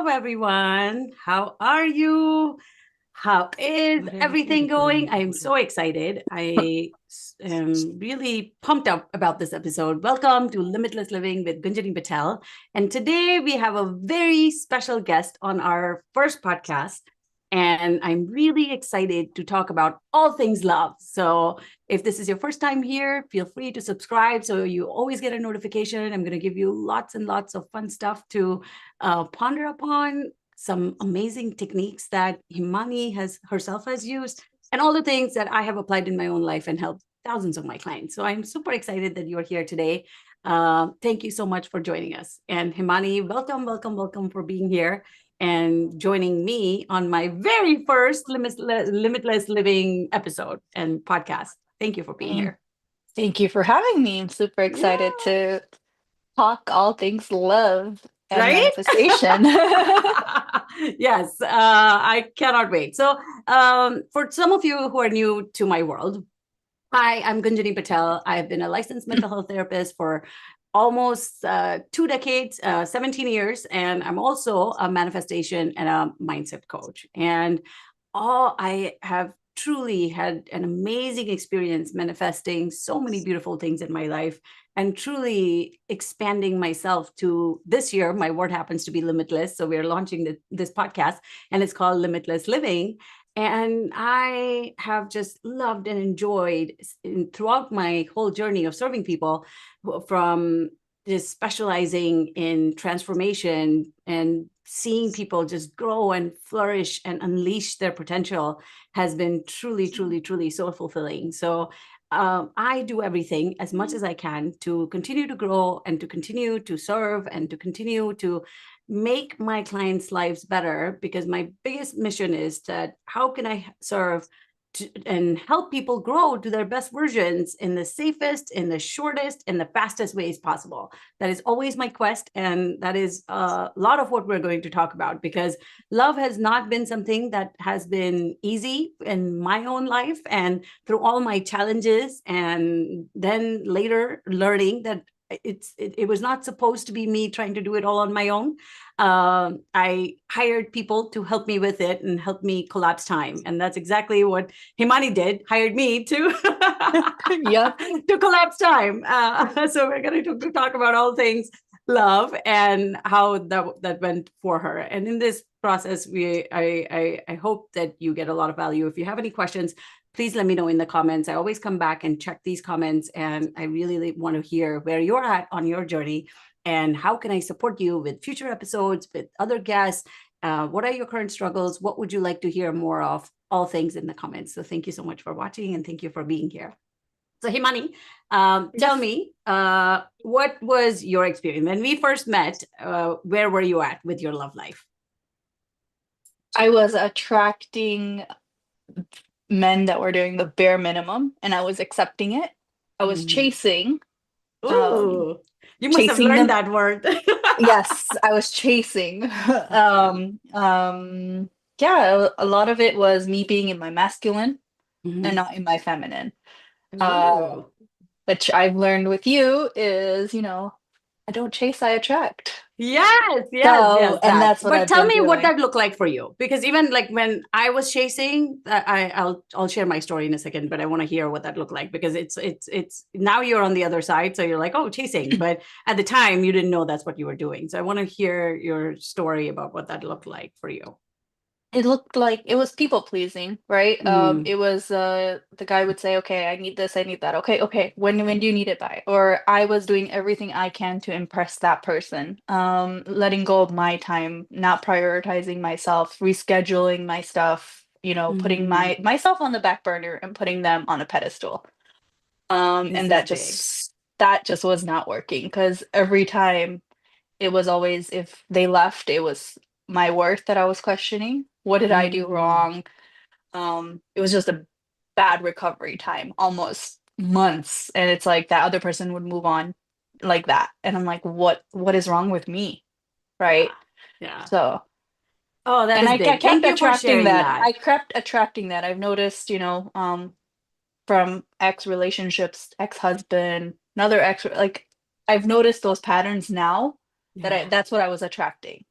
everyone. How are you? How is everything going? I am so excited. I am really pumped up about this episode. Welcome to Limitless Living with Gunjani Patel. And today we have a very special guest on our first podcast. And I'm really excited to talk about all things love. So if this is your first time here, feel free to subscribe so you always get a notification. I'm going to give you lots and lots of fun stuff to ponder upon, some amazing techniques that Himani has herself has used, and all the things that I have applied in my own life and helped thousands of my clients. So I'm super excited that you're here today. Thank you so much for joining us. And Himani, welcome, welcome, welcome for being here and joining me on my very first Limitless Living episode and podcast. Thank you for being Thank, here. thank you for having me. I'm super Yeah. excited to talk all things love and Right? manifestation. Yes, I cannot wait. So, for some of you who are new to my world, hi, I'm Gunjani Patel. I've been a licensed mental health therapist for almost 2 decades, 17 years, and I'm also a manifestation and a mindset coach. And I have truly had an amazing experience manifesting so many beautiful things in my life and truly expanding myself to this year. My word happens to be limitless. So we're launching this podcast and it's called Limitless Living. And I have just loved and enjoyed throughout my whole journey of serving people, from just specializing in transformation and seeing people just grow and flourish and unleash their potential has been truly, truly, truly so fulfilling. So I do everything as much as I can to continue to grow and to continue to serve and to continue to make my clients' lives better, because my biggest mission is that how can I serve and help people grow to their best versions in the safest, in the shortest, in the fastest ways possible. That is always my quest. And that is a lot of what we're going to talk about, because love has not been something that has been easy in my own life. And through all my challenges, and then later learning that it was not supposed to be me trying to do it all on my own. I hired people to help me with it and help me collapse time. And that's exactly what Himani did, hired me to Yep. to collapse time. So we're going to talk about all things love and how that went for her. And in this process, I hope that you get a lot of value. If you have any questions, please let me know in the comments. I always come back and check these comments, and I really want to hear where you're at on your journey and how can I support you with future episodes, with other guests. What are your current struggles? What would you like to hear more of? All things in the comments. So thank you so much for watching, and thank you for being here. So Himani, tell Yes. me, what was your experience when we first met? Where were you at with your love life? I was attracting men that were doing the bare minimum and I was accepting it. I was Mm. um, Ooh, you must have chasing learned them. that word. Yes, I was chasing. Yeah. Yeah, a lot of it was me being in my masculine and Mhm. not in my feminine. Uh, Ooh. which I've learned with you is, I don't chase, I attract. Yes, yes, So, yes, and that. that's what But I've tell been me what doing. that looked like for you, because even like when I was chasing, I'll share my story in a second, but I want to hear what that looked like, because it's now you're on the other side, so you're like, oh, chasing, but at the time you didn't know that's what you were doing. So I want to hear your story about what that looked like for you. It looked like it was people pleasing, right? Mm, It was the guy would say, "Okay, I need this, I need that." Okay, okay. When do you need it by? Or I was doing everything I can to impress that person. Letting go of my time, not prioritizing myself, rescheduling my stuff, putting mm, myself on the back burner and putting them on a pedestal. this And is big. that just was not working because every time it was always if they left, it was my worth that I was questioning. What did I do Mm, wrong? It was just a bad recovery time, almost months. And it's like that other person would move on like that. And I'm like, what is wrong with me? yeah, Right. yeah. So, Oh, that and is I big. kept Thank you for attracting sharing that. that. I kept attracting that. I've noticed, from ex relationships, ex-husband, another ex, like I've noticed those patterns now that Yeah. that's what I was attracting.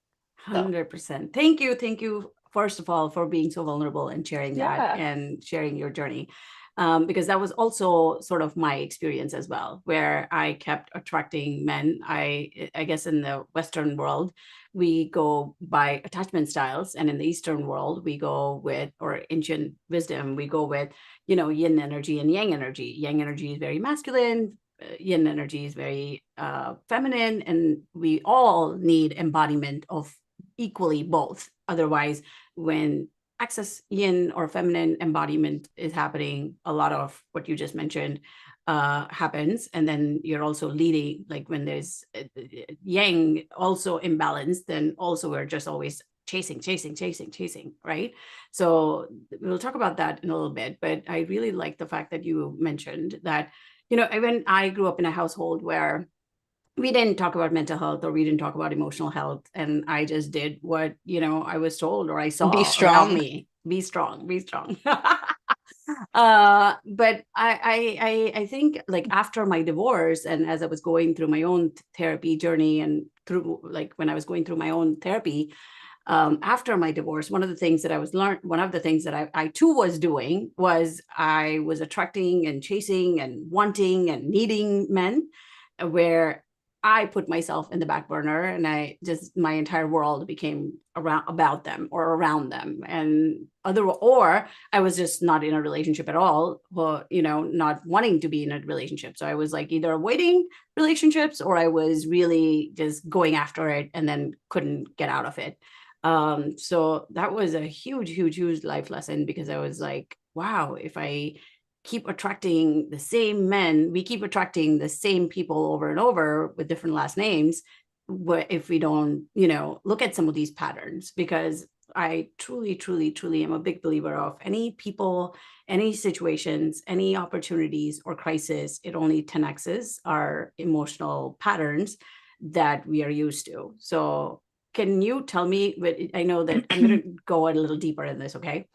So 100%. Thank you. Thank you, first of all, for being so vulnerable and sharing that yeah. and sharing your journey. Because that was also sort of my experience as well, where I kept attracting men. I guess in the Western world, we go by attachment styles, and in the Eastern world, we go with, or ancient wisdom, we go with, yin energy and yang energy. Yang energy is very masculine, yin energy is very feminine, and we all need embodiment of equally both. Otherwise, when excess yin or feminine embodiment is happening, a lot of what you just mentioned happens. And then you're also leading, like when there's yang also imbalanced, then also we're just always chasing, right? So we'll talk about that in a little bit, but I really like the fact that you mentioned that, when I grew up in a household where we didn't talk about mental health, or we didn't talk about emotional health, and I just did what I was told or I Be saw around strong. me. Be strong, be strong. But I think, like, after my divorce, and as I was going through my own therapy journey, and through, like, when I was going through my own therapy, after my divorce, one of the things that I too was doing was I was attracting and chasing and wanting and needing men, where I put myself in the back burner, and my entire world became about them or around them. Or I was just not in a relationship at all, or, not wanting to be in a relationship. So I was like either avoiding relationships, or I was really just going after it and then couldn't get out of it. So that was a huge life lesson, because I was like, wow, if I keep attracting the same men, we keep attracting the same people over and over with different last names, if we don't, look at some of these patterns. Because I truly am a big believer of any people, any situations, any opportunities or crisis, it only 10x's our emotional patterns that we are used to. So can you tell me, I know that I'm going to go a little deeper in this, okay?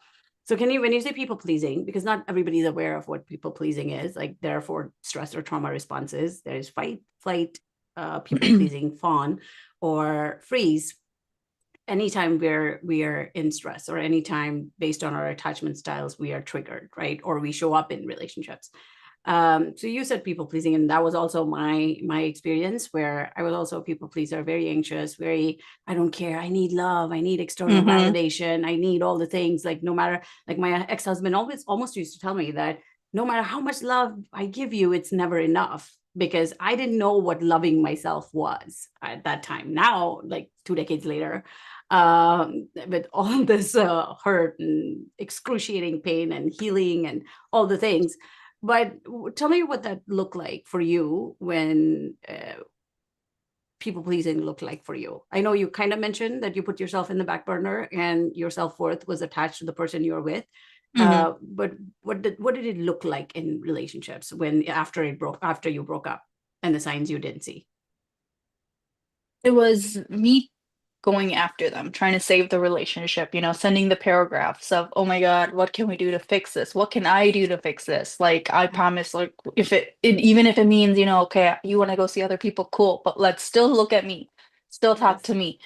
So can you, when you say people pleasing, because not everybody's aware of what people pleasing is, like there are 4 stress or trauma responses. There's fight, flight, people pleasing, fawn, or freeze. Anytime we are in stress, or anytime based on our attachment styles, we are triggered, right? Or we show up in relationships. So you said people pleasing, and that was also my experience, where I was also a people pleaser, very anxious, very, I don't care, I need love, I need external Hmm. validation, I need all the things. Like, no matter, like, my ex-husband always almost used to tell me that no matter how much love I give you, it's never enough, because I didn't know what loving myself was at that time. Now, like 2 decades later, with all this hurt and excruciating pain and healing and all the things. But tell me what that looked like for you, when people pleasing looked like for you. I know you kind of mentioned that you put yourself in the back burner, and your self-worth was attached to the person you're with. Hmm. But what did it look like in relationships, when after you broke up, and the signs you didn't see? It was me going after them, trying to save the relationship, sending the paragraphs of, oh my God, what can we do to fix this? What can I do to fix this? Like, I promise, like, if even if it means, okay, you want to go see other people, cool, but let's still look at me, still talk Yes. to me,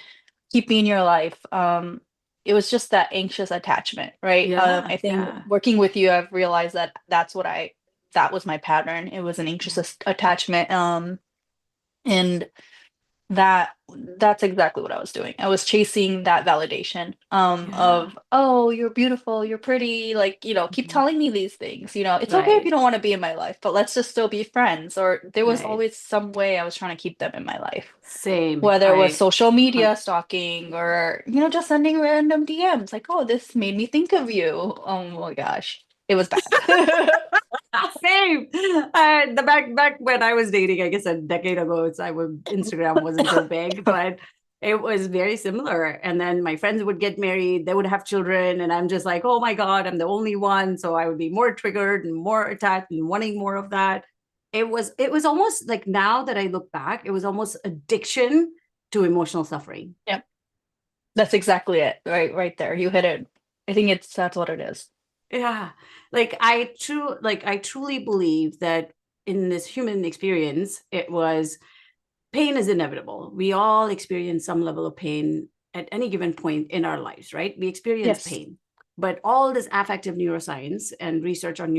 keep me in your life. It was just that anxious attachment, right? Yeah. I think Yeah. working with you, I've realized that that was my pattern. It was an anxious attachment. And that that's exactly what I was doing. I was chasing that validation Yeah. of, oh, you're beautiful, you're pretty, like, keep Mhm. telling me these things. It's okay if you Right. don't want to be in my life, but let's just still be friends. Or there was Right. always some way I was trying to keep them in my life. Same. Whether it was I social media hun- stalking or, just sending random DMs like, oh, this made me think of you. Oh my gosh. It was bad. Same. The back when I was dating, I guess a decade ago, Instagram wasn't so big, but it was very similar. And then my friends would get married, they would have children, and I'm just like, oh my God, I'm the only one. So I would be more triggered and more attached and wanting more of that. It was almost like, now that I look back, it was almost addiction to emotional suffering. Yep. That's exactly it. Right there. You hit it. I think that's what it is. Yeah. Like I truly believe that in this human experience, it was pain is inevitable. We all experience some level of pain at any given point in our lives, right? We experience Yes. pain. But all this affective neuroscience and research on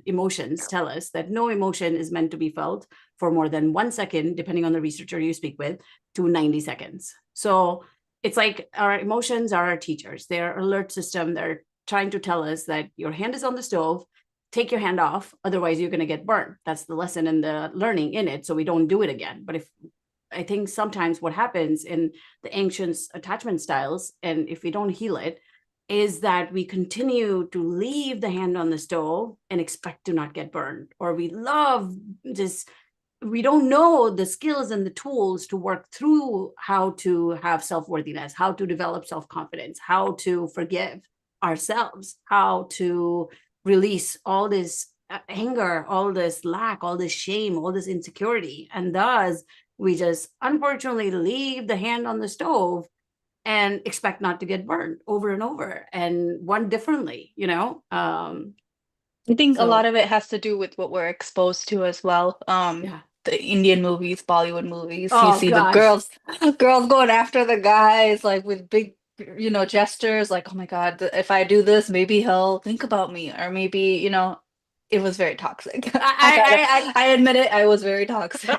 emotions tell us that no emotion is meant to be felt for more than 1 second, depending on the researcher you speak with, to 90 seconds. So it's like our emotions are our teachers. They're alert system. They're trying to tell us that your hand is on the stove, take your hand off, otherwise you're going to get burned. That's the lesson and the learning in it. So we don't do it again. But if I think sometimes what happens in the ancient attachment styles, and if we don't heal it, is that we continue to leave the hand on the stove and expect to not get burned, or we love this, we don't know the skills and the tools to work through how to have self-worthiness, how to develop self-confidence, how to forgive ourselves, how to release all this anger, all this lack, all this shame, all this insecurity. And thus we just unfortunately leave the hand on the stove and expect not to get burned over and over and one differently, I think a lot so of it has to do with what we're exposed to as well. yeah. The Indian movies, Bollywood movies, you Oh see the gosh. girls going after the guys like with big, gestures, like, oh my God, if I do this, maybe he'll think about me, or maybe, it was very toxic. I admit it, I was very toxic.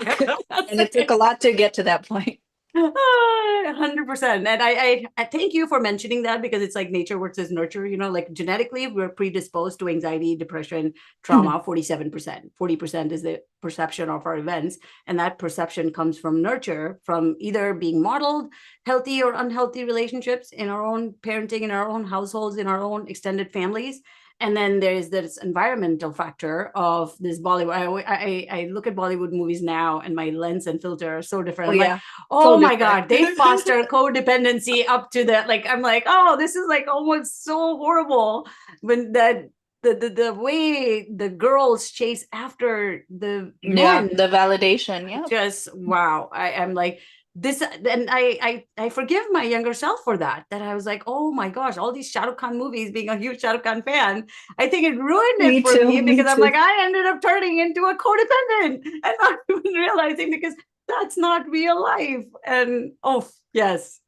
And it took a lot to get to that point. 100%. And I thank you for mentioning that, because it's like nature versus nurture, like genetically we're predisposed to anxiety, depression, trauma. 47%, 40% is the perception of our events, and that perception comes from nurture, from either being modeled healthy or unhealthy relationships in our own parenting, in our own households, in our own extended families. And then there is this environmental factor of this Bollywood. I look at Bollywood movies now, and my lens and filter are so different. Oh I'm like, yeah, so oh my different. God, they foster codependency up to that. Like, I'm like, oh, this is like almost so horrible when that the way the girls chase after the Yeah, men, the validation. Yeah. just wow. I am like this, and I forgive my younger self for that. That I was like, oh my gosh, all these Shah Rukh Khan movies, being a huge Shah Rukh Khan fan, I think it ruined it Me for too, me, me because I'm too. like, I ended up turning into a codependent and not even realizing, because that's not real life. And oh yes.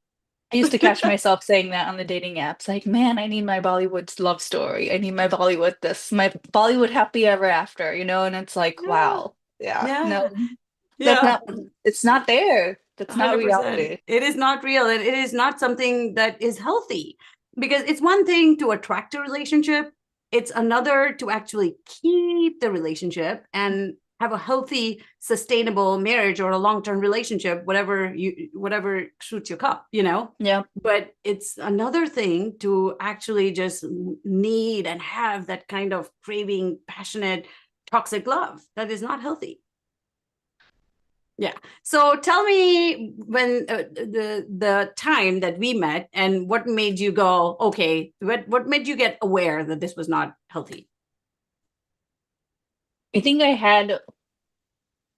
I used to catch myself saying that on the dating apps, like, man, I need my Bollywood love story. I need my Bollywood this, my Bollywood happy ever after, and it's like, Yeah. wow, yeah, Yeah. no, that's Yeah. not, it's not there. That's not 100%. reality. It is not real, and it is not something that is healthy, because it's one thing to attract a relationship, it's another to actually keep the relationship and have a healthy, sustainable marriage or a long-term relationship, whatever suits your cup. Yeah. But it's another thing to actually just need and have that kind of craving, passionate, toxic love that is not healthy. Yeah. So tell me, when the time that we met, and what made you go, okay, what made you get aware that this was not healthy? I think I had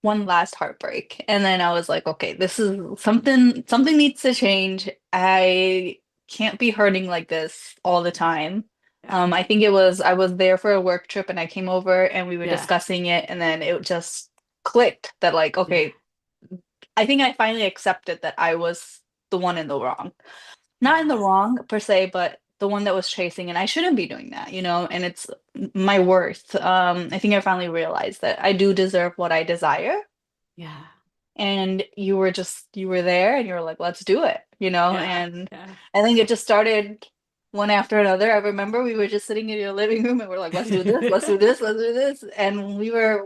one last heartbreak, and then I was like, okay, this is something needs to change. I can't be hurting like this all the time. Yeah. I think I was there for a work trip, and I came over and we were Yeah. discussing it, and then it just clicked that, like, Yeah. okay, I think I finally accepted that I was the one in the wrong. Not in the Yeah. wrong per se, but the one that was chasing, and I shouldn't be doing that, and it's my worth. I think I finally realized that I do deserve what I desire, Yeah. and you were there and you were like, let's do it, Yeah. and Yeah. I think it just started one after another. I remember we were just sitting in your living room and we're like, let's do this, let's do this, let's do this, and we were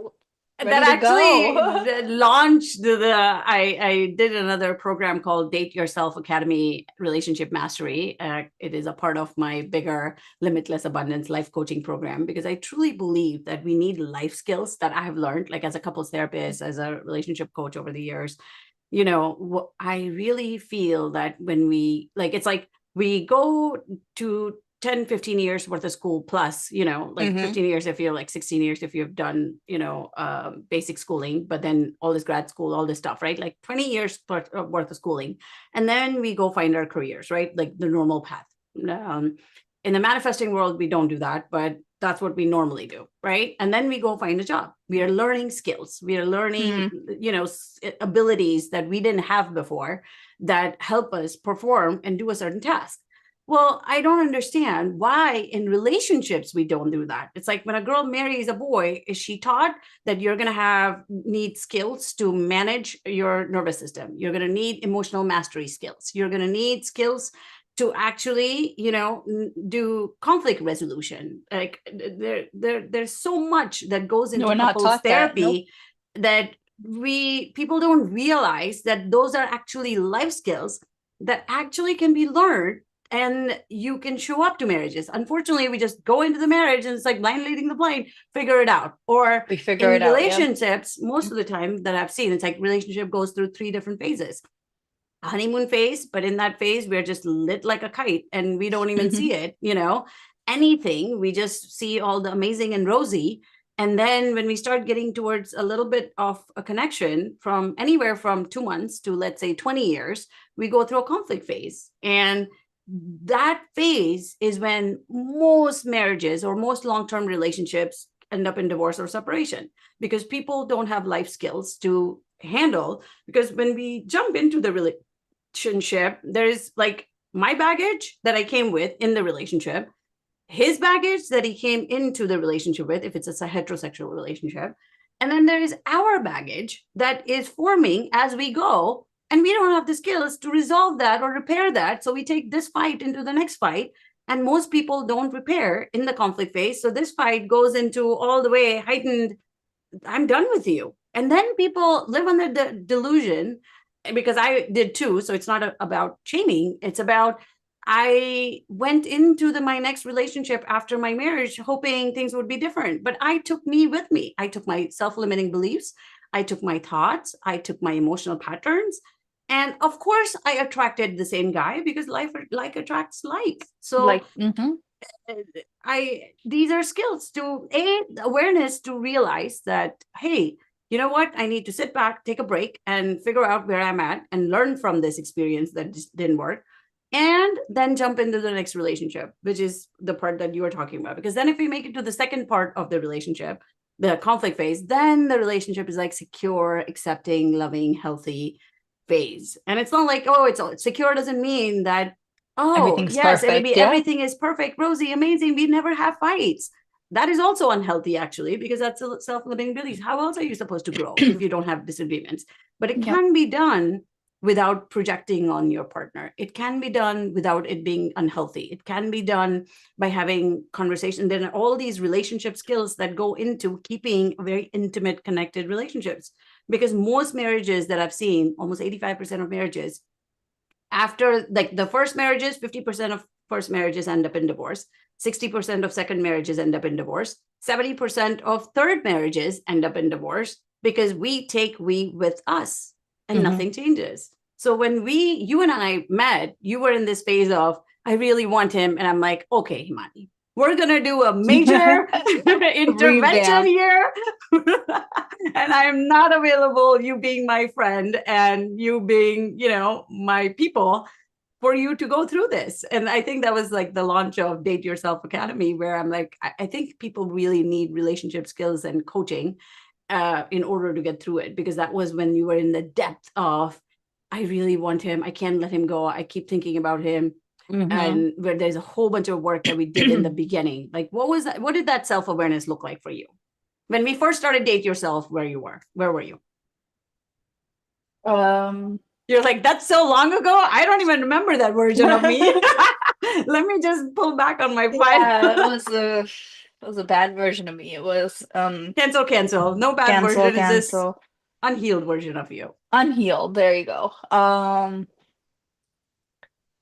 That ready to actually go. launched I did another program called Date Yourself Academy Relationship Mastery. It is a part of my bigger Limitless Abundance life coaching program, because I truly believe that we need life skills that I have learned, like as a couples therapist, as a relationship coach over the years. I really feel that when we, like, it's like we go to 10, 15 years worth of school plus, like Hmm. 15 years if you're like 16 years if you've done, basic schooling, but then all this grad school, all this stuff, right? Like 20 years worth of schooling. And then we go find our careers, right? Like the normal path. Um, In the manifesting world, we don't do that, but that's what we normally do, right? And then we go find a job. We are learning skills. We are learning, abilities that we didn't have before that help us perform and do a certain task. Well, I don't understand why in relationships we don't do that. It's like when a girl marries a boy, is she taught that you're going to need skills to manage your nervous system? You're going to need emotional mastery skills. You're going to need skills to actually, do conflict resolution. Like there's so much that goes No, into we're not couples taught that. Nope. therapy that people don't realize that those are actually life skills that actually can be learned, and you can show up to marriages. Unfortunately, we just go into the marriage and it's like blind leading the blind, figure it out. Or We figure in it out. Yeah. relationships, most of the time that I've seen, it's like relationship goes through 3 different phases. A honeymoon phase, but in that phase, we're just lit like a kite and we don't even see it, anything. We just see all the amazing and rosy. And then when we start getting towards a little bit of a connection from anywhere from 2 months to, let's say, 20 years, we go through a conflict phase. And that phase is when most marriages or most long-term relationships end up in divorce or separation, because people don't have life skills to handle. Because when we jump into the relationship, there's like my baggage that I came with in the relationship, his baggage that he came into the relationship with, if it's a heterosexual relationship. And then there is our baggage that is forming as we go. And we don't have the skills to resolve that or repair that. So we take this fight into the next fight. And most people don't repair in the conflict phase. So this fight goes into all the way heightened, I'm done with you. And then people live under the delusion, because I did too. So it's not about shaming. It's about, I went into my next relationship after my marriage hoping things would be different, but I took me with me. I took my self-limiting beliefs. I took my thoughts. I took my emotional patterns. And of course, I attracted the same guy, because like attracts like. So Like, these are skills to awareness, to realize that, hey, you know what, I need to sit back, take a break, and figure out where I'm at and learn from this experience that just didn't work, and then jump into the next relationship, which is the part that you were talking about. Because then if we make it to the second part of the relationship, the conflict phase, then the relationship is like secure, accepting, loving, healthy phase. And it's not like, oh, it's secure doesn't mean that, oh, everything's yes, it'll perfect. be Yeah. everything is perfect, rosy, amazing. We never have fights. That is also unhealthy, actually, because that's a self-limiting belief. How else are you supposed to grow if you don't have disagreements? But it Yep. can be done without projecting on your partner. It can be done without it being unhealthy. It can be done by having conversation. There are all these relationship skills that go into keeping very intimate, connected relationships. Because most marriages that I've seen, almost 85% of marriages, after like the first marriages, 50% of first marriages end up in divorce, 60% of second marriages end up in divorce, 70% of third marriages end up in divorce, because we take we with us and nothing changes. So when you and I met, you were in this phase of, I really want him. And I'm like, okay, Himani, we're going to do a major intervention Revamp. here. And I'm not available, you being my friend and you being, my people, for you to go through this. And I think that was like the launch of Date Yourself Academy, where I'm like, I think people really need relationship skills and coaching in order to get through it. Because that was when you were in the depth of, I really want him. I can't let him go. I keep thinking about him. And where there's a whole bunch of work that we did in the beginning. Like, what was that? What did that self-awareness look like for you? When we first started Date Yourself, where were you? You're like, that's so long ago. I don't even remember that version of me. Let me just pull back on my file. Yeah, it was a bad version of me. It was Cancel. No bad version. It's this unhealed version of you. Unhealed. There you go.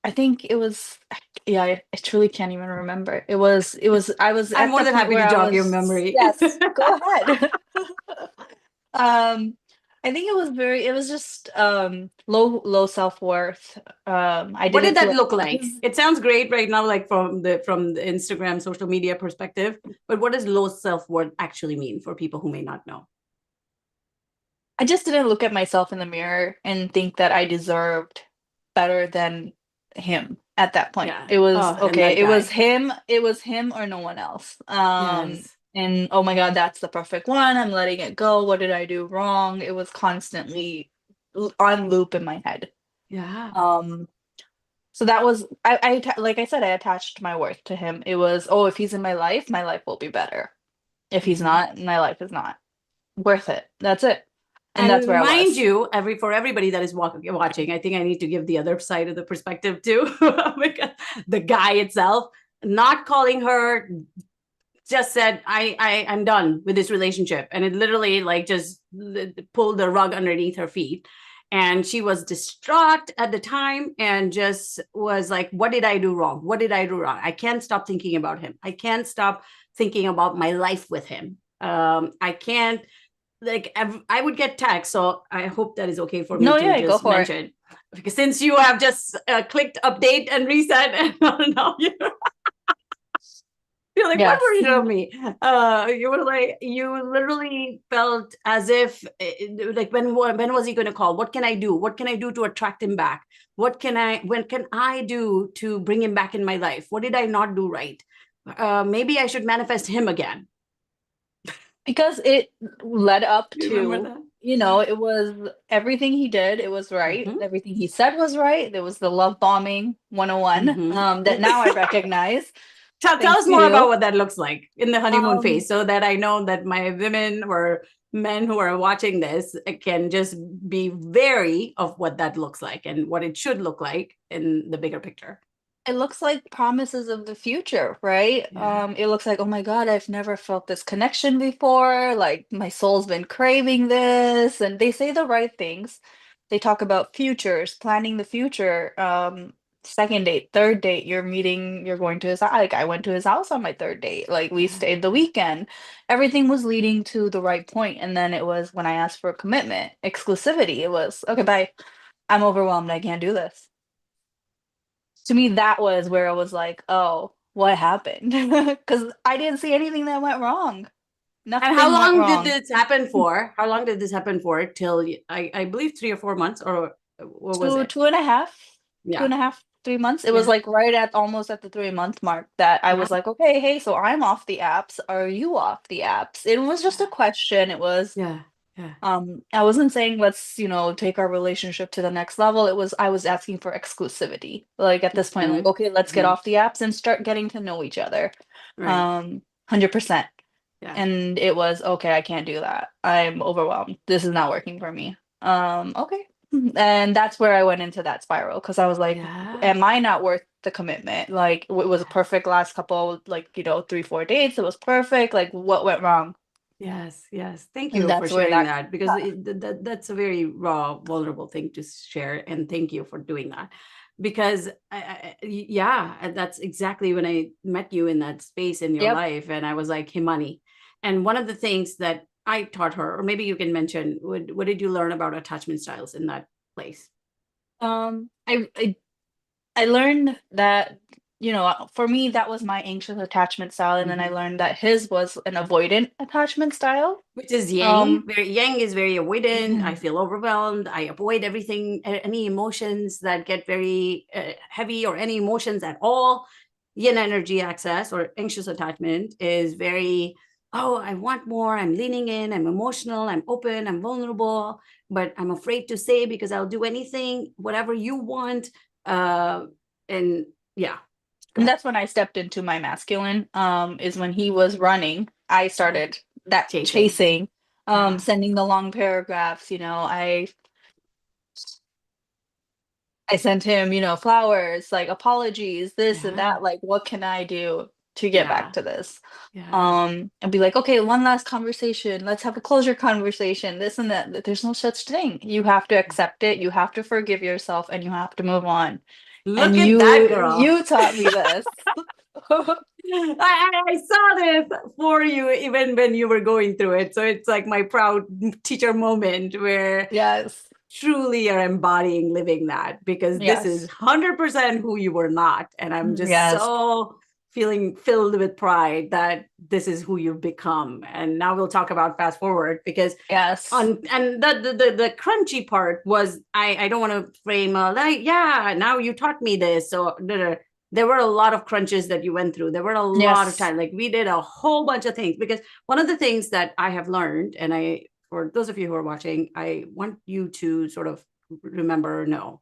I think it was, yeah, I truly can't even remember. I was I'm at more the than point happy where to I jog your was, memory. yes, go ahead. I think it was just low self-worth. I What didn't did feel that like look like? It sounds great right now, like from the Instagram social media perspective. But what does low self-worth actually mean for people who may not know? I just didn't look at myself in the mirror and think that I deserved better than him. at that point. Yeah. It was Oh, and okay, that guy. it was him or no one else. Yes. And oh my God, that's the perfect one. I'm letting it go. What did I do wrong? It was constantly on loop in my head. Yeah. Um, so that was like I said, I attached my worth to him. It was, oh, if he's in my life will be better. If he's Mhm. not, my life is not worth it. That's it. And that's where And I mind was. you, for everybody that is watching, I think I need to give the other side of the perspective too, because the guy itself not calling her just said, I'm done with this relationship, and it literally like just pulled the rug underneath her feet, and she was distraught at the time and just was like, what did I do wrong? What did I do wrong? I can't stop thinking about him. I can't stop thinking about my life with him. I can't, like, I would get texts, so I hope that is okay for me No, to yeah, go just for it. mention, because since you have just clicked update and reset, and now you're like, what Yes. version of me? You were like, you literally felt as if, like, when was he going to call? What can I do? What can I do to attract him back? When can I do to bring him back in my life? What did I not do right? Maybe I should manifest him again. Because it led up You remember to, that? it was everything he did, it was right. Mm-hmm. Everything he said was right. There was the love bombing 101, that Mm-hmm. now I recognize Tell thanks us to more about you. what that looks like in the honeymoon Um, phase, so that I know that my women or men who are watching this can just be wary of what that looks like and what it should look like in the bigger picture. it looks like promises of the future, right? Yeah. It looks like, oh my God, I've never felt this connection before. Like my soul's been craving this. And they say the right things. They talk about futures, planning the future. Second date, third date, you're going to his like I went to his house on my third date. Like we Yeah. stayed the weekend. Everything was leading to the right point. And then it was when I asked for commitment, exclusivity, it was okay, bye. I'm overwhelmed. I can't do this. To me, that was where I was like, "Oh, what happened?" Because I didn't see anything that went wrong. And how Nothing went long did wrong. this happen for? How long did this happen for? Till I believe 3 or 4 months, or what was Two, it? two and a half, two Yeah. and a half, 3 months. It was Yeah. like right at almost at the 3 month mark that I Yeah. was like, okay, hey, so I'm off the apps. Are you off the apps? It was just a question. It was, Yeah. Yeah. I wasn't saying let's, take our relationship to the next level. I was asking for exclusivity. Like at this point, like, Mm-hmm. okay, let's get Mm-hmm. off the apps and start getting to know each other. Right. 100%. Yeah. And it was, okay, I can't do that. I'm overwhelmed. This is not working for me. Okay. And that's where I went into that spiral because I was like, Yeah. am I not worth the commitment? Like, it was a perfect last couple, like, 3, 4 dates. It was perfect. Like, what went wrong? Yes, yes. Thank And you for that's where sharing that, that, because that's a very raw, vulnerable thing to share. And thank you for doing that. Because yeah, and that's exactly when I met you in that space in your yep. life. And I was like, Himani. And one of the things that I taught her, or maybe you can mention, what did you learn about attachment styles in that place? Um, I, I I learned that, for me, that was my anxious attachment style, and then I Mhm. learned that his was an avoidant attachment style. Which is yang. Um, Very yang is very avoidant. I yeah. feel overwhelmed. I avoid everything, any emotions that get very heavy, or any emotions at all. Yin energy access or anxious attachment is very, oh, I want more. I'm leaning in. I'm emotional. I'm open. I'm vulnerable, but I'm afraid to say because I'll do anything, whatever you want. Uh, and yeah, go And ahead. that's when I stepped into my masculine, is when he was running. I Yeah, started that chasing. chasing, Yeah, sending the long paragraphs. I sent him, flowers, like apologies, this and yeah, that. Like, what can I do to get back yeah, to this? yeah. And be like, okay, one last conversation. Let's have a closure conversation. This and that. There's no such thing. You have to accept it. You have to forgive yourself, and you have to move on. And Look at that you girl. you taught me this. I saw this for you even when you were going through it. So it's like my proud teacher moment where Yes. truly are embodying living that, because this is Yes. 100% who you were not. And I'm just Yes. so feeling filled with pride that this is who you've become. And now we'll talk about fast forward, because Yes. and the crunchy part was, I don't want to frame like, yeah, now you taught me this. So there were a lot of crunches that you went through. There were a lot of Yes. time. Like we did a whole bunch of things, because one of the things that I have learned, and for those of you who are watching, I want you to sort of remember, know,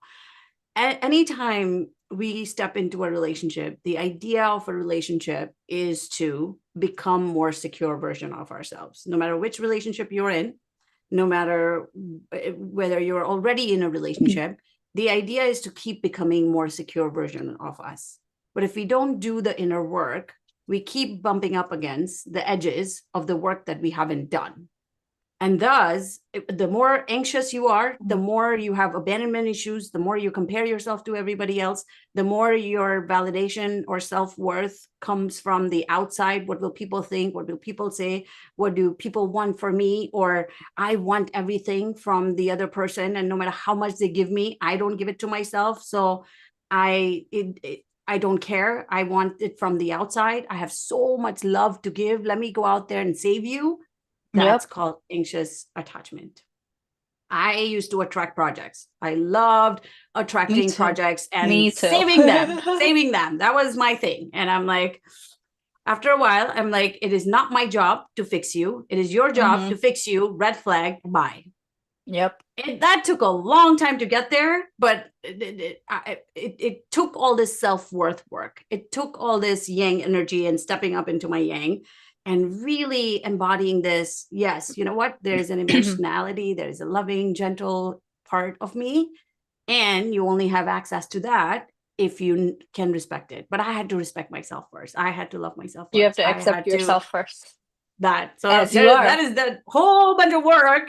anytime we step into a relationship, the idea of a relationship is to become more secure version of ourselves, no matter which relationship you're in, no matter whether you're already in a relationship. The idea is to keep becoming more secure version of us. But if we don't do the inner work, we keep bumping up against the edges of the work that we haven't done. And thus, the more anxious you are, the more you have abandonment issues, the more you compare yourself to everybody else, the more your validation or self-worth comes from the outside. What will people think? What will people say? What do people want for me? Or I want everything from the other person, and no matter how much they give me, I don't give it to myself. So I don't care. I want it from the outside. I have so much love to give. Let me go out there and save you. That's Yep. called anxious attachment. I used to attract projects. I loved Me attracting too. projects and Me too. saving them, saving them. That was my thing. And I'm like, after a while, I'm like, it is not my job to fix you. It is your job to fix you. Red flag, bye. Yep. That took a long time to get there, but it took all this self-worth work. It took all this yang energy and stepping up into my yang and really embodying this. Yes, you know what? There's an emotionality, there's a loving, gentle part of me, and you only have access to that if you can respect it. But I had to respect myself first. I had to love myself You have first. to I accept had to yourself first, that. So as you that are. is the whole bunch of work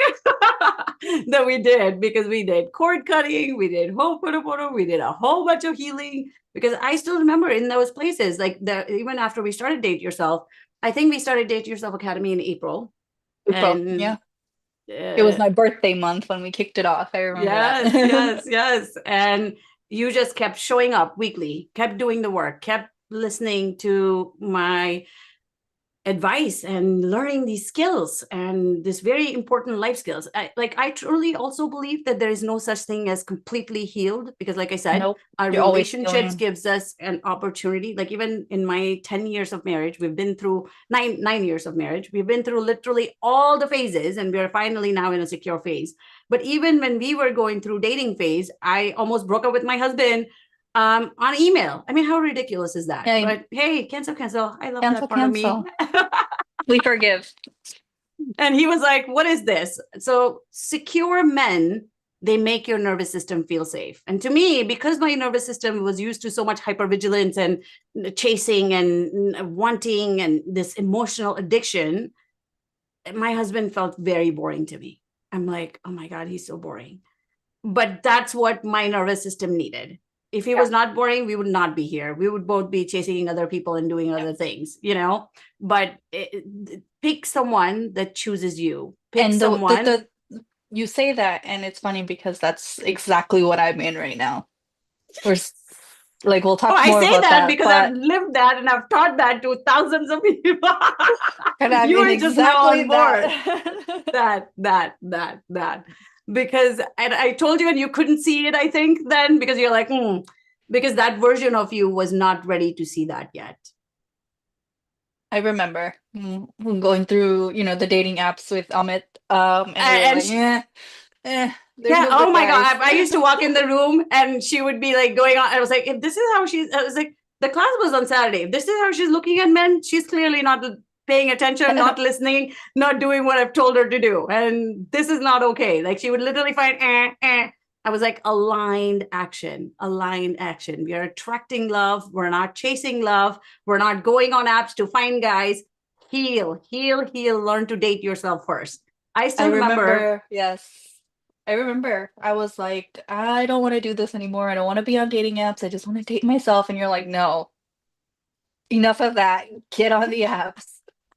that we did, because we did cord cutting, we did Ho'oponopono, we did a whole bunch of healing. Because I still remember in those places, like even after we started Date Yourself, I think we started Date Yourself Academy in April. April. And Yeah. It was my birthday month when we kicked it off. I remember yes, that. yes, yes. And you just kept showing up weekly, kept doing the work, kept listening to my advice and learning these skills and this very important life skills. I truly also believe that there is no such thing as completely healed, because like I said, Nope. our You're always relationships healing. gives us an opportunity. Like even in my 10 years of marriage, we've been through nine years of marriage, we've been through literally all the phases, and we're finally now in a secure phase. But even when we were going through dating phase, I almost broke up with my husband on email. I mean, how ridiculous is that? Yeah. But hey, cancel. I love Cancel, that part of me. cancel. We forgive. And he was like, what is this? So secure men, they make your nervous system feel safe. And to me, because my nervous system was used to so much hypervigilance and chasing and wanting and this emotional addiction, my husband felt very boring to me. I'm like, oh my God, he's so boring. But that's what my nervous system needed. If he Yeah. was not boring, we would not be here. We would both be chasing other people and doing Yeah. other things, you know? But pick someone that chooses you. Pick And someone. you say that, and it's funny because that's exactly what I'm in right now. We're like, we'll Oh, talk I more say about that that, because I've but lived that and I've taught that to thousands of people. and I'm You in are just now exactly on board. that. That. Because and I told you, and you couldn't see it, I think, then, because you're like, because that version of you was not ready to see that yet. I remember going through, the dating apps with Amit, and we were And like, there's yeah, no oh good my God. guys. I used to walk in the room and she would be like going on. I was like, if this is how I was like, the class was on Saturday. If this is how she's looking at men, she's clearly not paying attention, not listening, not doing what I've told her to do. And this is not okay. Like she would literally find, I was like, aligned action, aligned action. We are attracting love. We're not chasing love. We're not going on apps to find guys. Heal. Learn to date yourself first. I I still remember. remember, yes. I remember I was like, I don't want to do this anymore. I don't want to be on dating apps. I just want to date myself. And you're like, no, enough of that. Get on the apps.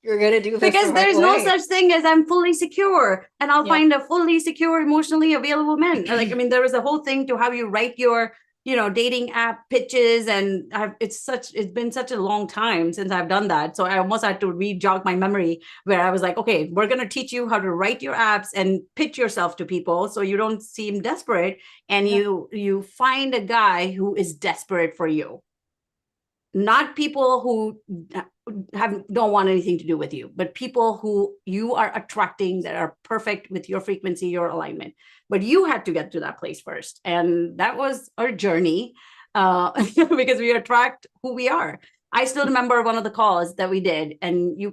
You're gonna do this the Because right there's no way. such thing as I'm fully secure and I'll Yep. find a fully secure, emotionally available man. Like, I mean, there is a whole thing to how you write your dating app pitches, and it's been such a long time since I've done that. So I almost had to re-jog my memory, where I was like, okay, we're going to teach you how to write your apps and pitch yourself to people so you don't seem desperate, and Yeah. you find a guy who is desperate for you, not people who don't want anything to do with you, but people who you are attracting that are perfect with your frequency, your alignment. But you had to get to that place first, and that was our journey, because we attract who we are. I still remember one of the calls that we did, and you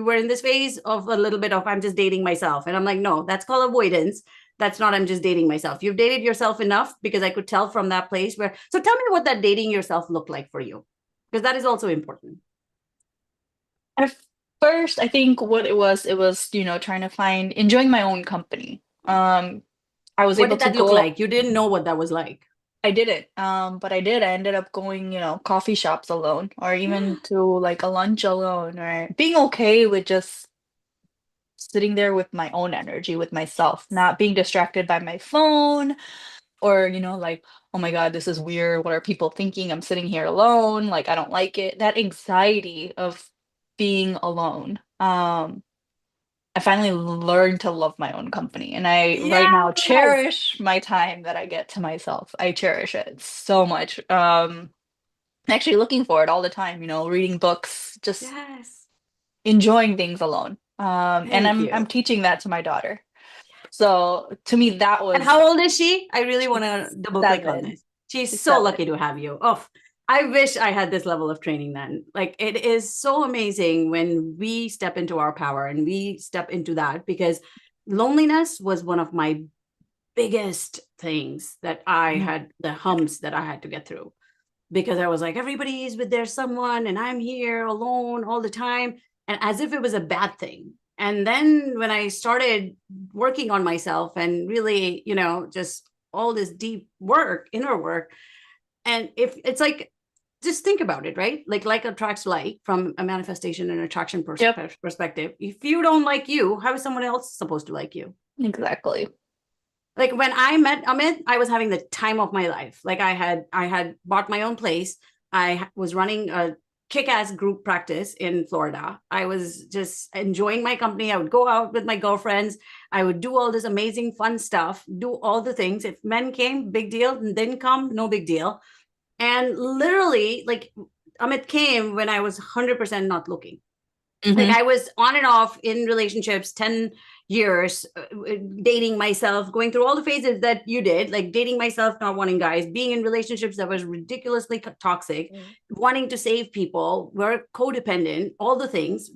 were in this phase of a little bit of, I'm just dating myself, and I'm like, no, that's called avoidance. That's not, I'm just dating myself. You've dated yourself enough, because I could tell from that place where. So tell me what that dating yourself looked like for you, because that is also important. At first, I think what it was, trying to find enjoying my own company. I was What able did to that look go. like? You didn't know what that was like. I didn't, but I did. I ended up going, coffee shops alone, or even to like a lunch alone, or being okay with just sitting there with my own energy, with myself, not being distracted by my phone, or like, oh my God, this is weird, what are people thinking, I'm sitting here alone, like I don't like it, that anxiety of being alone. I finally learned to love my own company, and I right now Yes. cherish my time that I get to myself. I cherish it so much. Actually looking for it all the time, reading books, just Yes. enjoying things alone. And Thank I'm you. teaching that to my daughter. So to me, that And was how old is she? I really want to she's double click on 7. this. She's She's so 7. lucky to have you. Oh, I wish I had this level of training then. Like, it is so amazing when we step into our power and we step into that, because loneliness was one of my biggest things that I Mhm. had, the humps that I had to get through, because I was like, everybody's with their someone and I'm here alone all the time, and as if it was a bad thing. And then when I started working on myself and really, just all this deep work, inner work, and if it's like, just think about it, right? Like attracts like, from a manifestation and attraction Yep, perspective. If you don't like you, how is someone else supposed to like you? exactly. Like, when I met Amit, I was having the time of my life. Like, I had bought my own place. I was running a kick-ass group practice in Florida. I was just enjoying my company. I would go out with my girlfriends. I would do all this amazing fun stuff, do all the things. If men came, big deal. And didn't come, no big deal. And literally, like, Amit came when I was 100% not looking. Like, Hmm. I was on and off in relationships 10 years, dating myself, going through all the phases that you did, like dating myself, not wanting guys, being in relationships that was ridiculously toxic, wanting to save people, were codependent, all the things.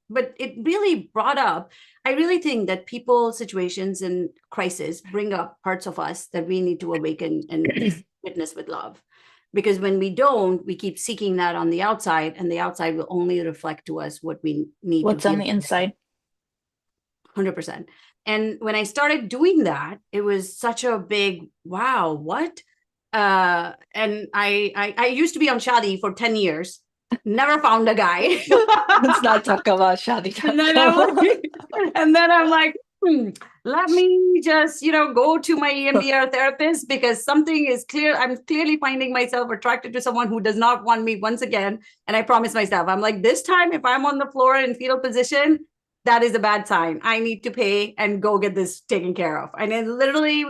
But it really brought up, I really think that people, situations, and crisis bring up parts of us that we need to awaken and just witness with love. Because when we don't, we keep seeking that on the outside, and the outside will only reflect to us what we need to What's on heal the from within. inside? 100%. And when I started doing that, it was such a big wow, what? And I used to be on Shadi for 10 years, never found a guy. Let's not talk about And then I'm shadi.com. like, and then I'm like, let me just, go to my EMDR therapist, because something is clear. I'm clearly finding myself attracted to someone who does not want me once again. And I promise myself, I'm like, this time, if I'm on the floor in fetal position, that is a bad sign. I need to pay and go get this taken care of. And I literally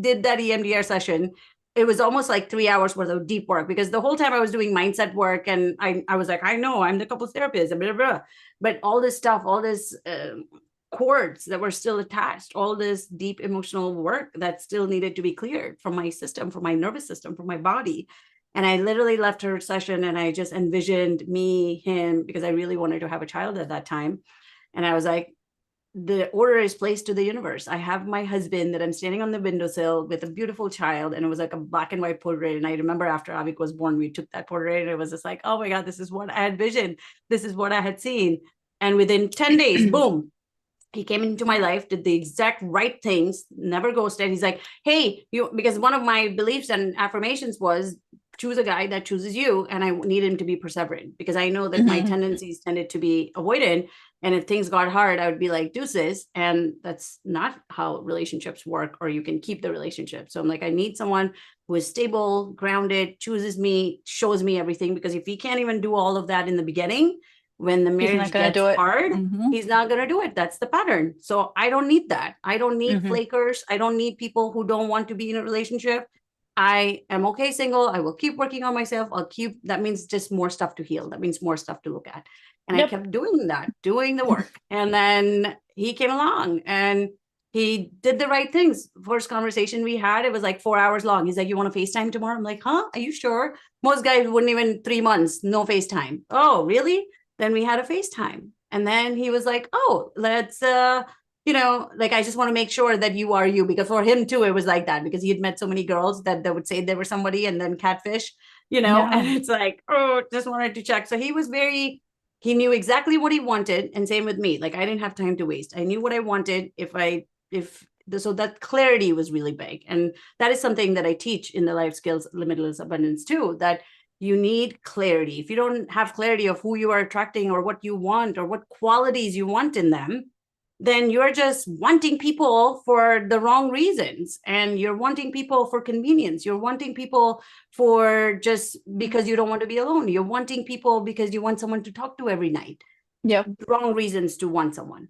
did that EMDR session. It was almost like 3 hours worth of deep work, because the whole time I was doing mindset work, and I was like, I know I'm the couples therapist, blah, blah, blah. But all this stuff, all this cords that were still attached, all this deep emotional work that still needed to be cleared from my system, from my nervous system, from my body. And I literally left her session, and I just envisioned me, him, because I really wanted to have a child at that time. And I was like, the order is placed to the universe. I have my husband that I'm standing on the windowsill with a beautiful child. And it was like a black and white portrait. And I remember after Avik was born, we took that portrait, and it was just like, oh my God, this is what I had visioned. This is what I had seen. And within 10 days, boom, he came into my life, did the exact right things, never ghosted. He's like, hey, because one of my beliefs and affirmations was, choose a guy that chooses you. And I need him to be perseverant, because I know that my Hmm. tendencies tended to be avoidant. And if things got hard, I would be like, deuces. And that's not how relationships work, or you can keep the relationship. So I'm like, I need someone who is stable, grounded, chooses me, shows me everything. Because if he can't even do all of that in the beginning, when the He's not marriage gonna gets do it. hard, Mm-hmm. he's not going to do it. That's the pattern. So I don't need that. I don't need Mm-hmm. flakers. I don't need people who don't want to be in a relationship. I am okay single. I will keep working on myself. That means just more stuff to heal. That means more stuff to look at. And I Yep. kept doing that, doing the work. And then he came along and he did the right things. First conversation we had, it was like 4 hours long. He's like, "You want to FaceTime tomorrow?" I'm like, "Huh? Are you sure?" Most guys wouldn't even 3 months, no FaceTime. "Oh, really?" Then we had a FaceTime. And then he was like, "Oh, let's like, I just want to make sure that you are you." Because for him too, it was like that, because he had met so many girls that they would say they were somebody and then catfish, Yeah. and it's like, oh, just wanted to check. So he knew exactly what he wanted. And same with me. Like, I didn't have time to waste. I knew what I wanted. So that clarity was really big. And that is something that I teach in the life skills limitless abundance too, that you need clarity. If you don't have clarity of who you are attracting or what you want or what qualities you want in them, then you're just wanting people for the wrong reasons, and you're wanting people for convenience. You're wanting people for just because you don't want to be alone. You're wanting people because you want someone to talk to every night. Yep. Wrong reasons to want someone.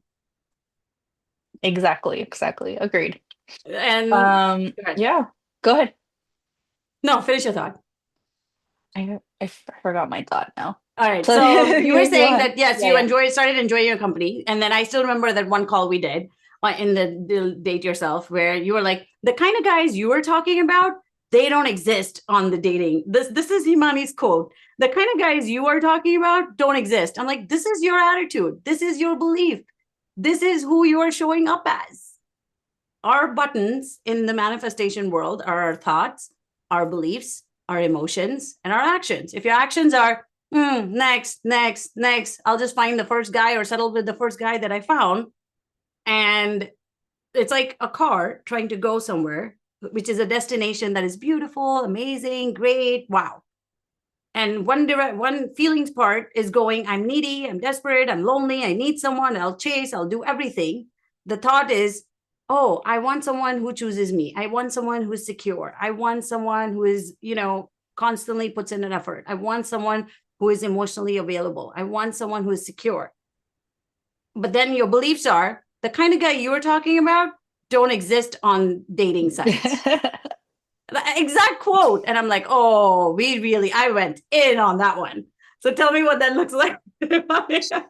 Exactly. Exactly. Agreed. And go ahead. Yeah. Go ahead. No, finish your thought. I forgot my thought now. All right. So So you were go saying on. that, yes, Yeah, you yeah. started enjoying your company. And then I still remember that one call we did in the date yourself, where you were like, the kind of guys you were talking about, they don't exist on the dating. This is Himani's quote. The kind of guys you are talking about don't exist. I'm like, this is your attitude. This is your belief. This is who you are showing up as. Our buttons in the manifestation world are our thoughts, our beliefs, our emotions, and our actions. If your actions are, next, next, next, I'll just find the first guy or settle with the first guy that I found. And it's like a car trying to go somewhere, which is a destination that is beautiful, amazing, great, wow. And one feelings part is going, I'm needy, I'm desperate, I'm lonely, I need someone, I'll chase, I'll do everything. The thought is, oh, I want someone who chooses me. I want someone who's secure. I want someone who is, constantly puts in an effort. I want someone who is emotionally available. I want someone who is secure. But then your beliefs are, the kind of guy you were talking about don't exist on dating sites. Exact quote. And I'm like, oh, I went in on that one. So tell me what that looks like. That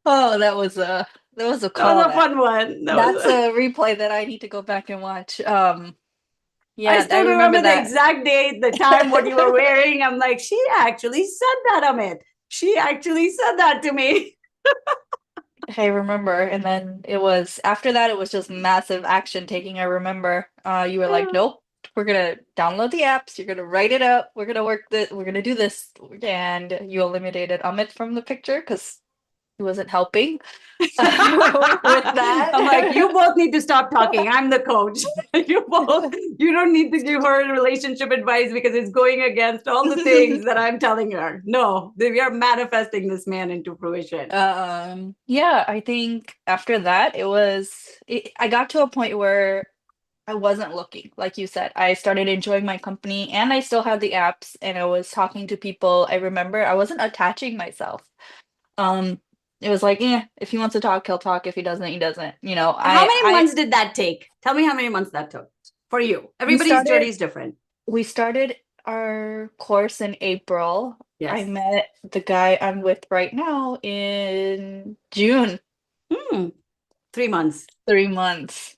Oh, that was a was a callback. fun one. That's a replay that I need to go back and watch. I Yeah, I still remember remember the that. exact date, the time, what you were wearing. I'm like, she actually said that, Amit. She actually said that to me. I remember. And then it was after that, it was just massive action taking. I remember you were like, nope, we're gonna download the apps, you're gonna write it up, we're gonna do this. And you eliminated Amit from the picture because he wasn't helping with I'm like, you that. both need to stop talking. I'm the coach. You don't need to give her relationship advice because it's going against all the things that I'm telling her. No, we are manifesting this man into fruition. Yeah, I think after that I got to a point where I wasn't looking, like you said. I started enjoying my company and I still had the apps and I was talking to people. I remember I wasn't attaching myself. Um, it was like, yeah, if he wants to talk, he'll talk. If he doesn't, he doesn't. How many months did that take? Tell me how many months that took for you. We Everybody's journey started is different. we started our course in April. I Yes. met the guy I'm with right now in June, Hmm. 3 months. 3 months.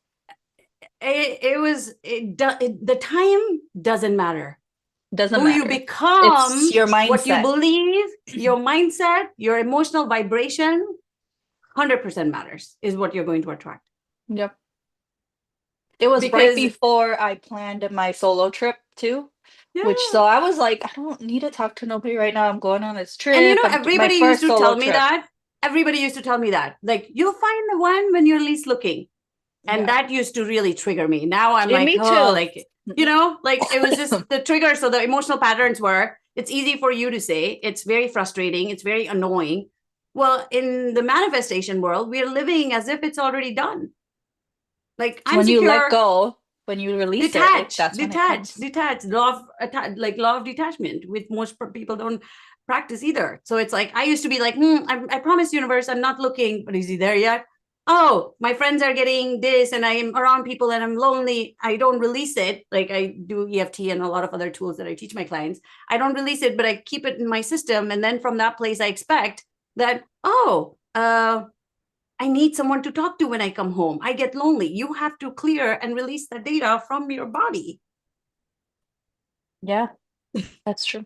The time doesn't matter. Doesn't Who you matter. It's become, your what you mindset. believe, your mindset, your emotional vibration, 100% matters, is what you're going to attract. Yep. It was right Because, before I planned my solo trip too, yeah. which so I was like, I don't need to talk to nobody right now. I'm going on this And trip. My everybody used first to solo tell me trip. that. Everybody used to tell me that. Like, you'll find the one when you're least looking. And Yeah. that used to really trigger me. Now I'm And like, me oh, too. like, like it was just the trigger. So the emotional patterns were, it's easy for you to say, it's very frustrating, it's very annoying. Well, in the manifestation world, we're living as if it's already done. Like, I'm When you let secure. go. when you release it, Detach, that's when it detach, comes. detach. Like law of detachment, with most people don't practice either. So it's like I used to be like, I promise universe, I'm not looking, but is he there yet? Oh, my friends are getting this, and I am around people, and I'm lonely. I don't release it. Like I do EFT and a lot of other tools that I teach my clients. I don't release it, but I keep it in my system, and then from that place, I expect that I need someone to talk to when I come home. I get lonely. You have to clear and release the data from your body. Yeah, that's true.